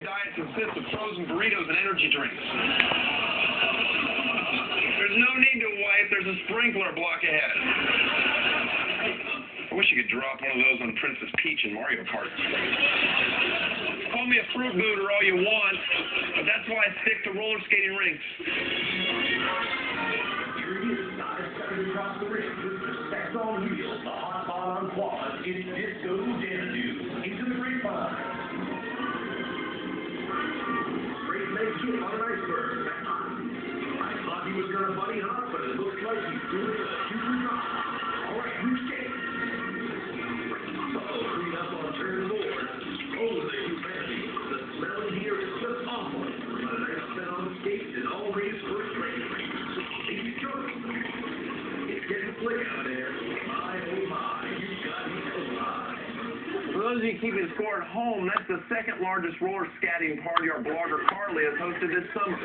Diet consists of frozen burritos and energy drinks. There's no need to wipe. There's a sprinkler block ahead. I wish you could drop one of those on Princess Peach in Mario Kart. Call me a fruit booter all you want, but that's why I stick to roller skating rinks. Here he is, stepping across the ring with respect on wheels, the hot ball on quads. It's Disco Xanadu into the grapevine. Hit on an iceberg. I thought he was going to buddy up, but it looks like he's doing a super job. All right, who's skating? Clean up on turn 4. Oh, the humanity. The smell in here is just awful. But a nice set on the skates is always first rate. He's struggling. It's getting slick out there. My, oh my, you got me so high. For those of you keeping score at home, that's the second largest roller skating party our blogger Carly has hosted this summer.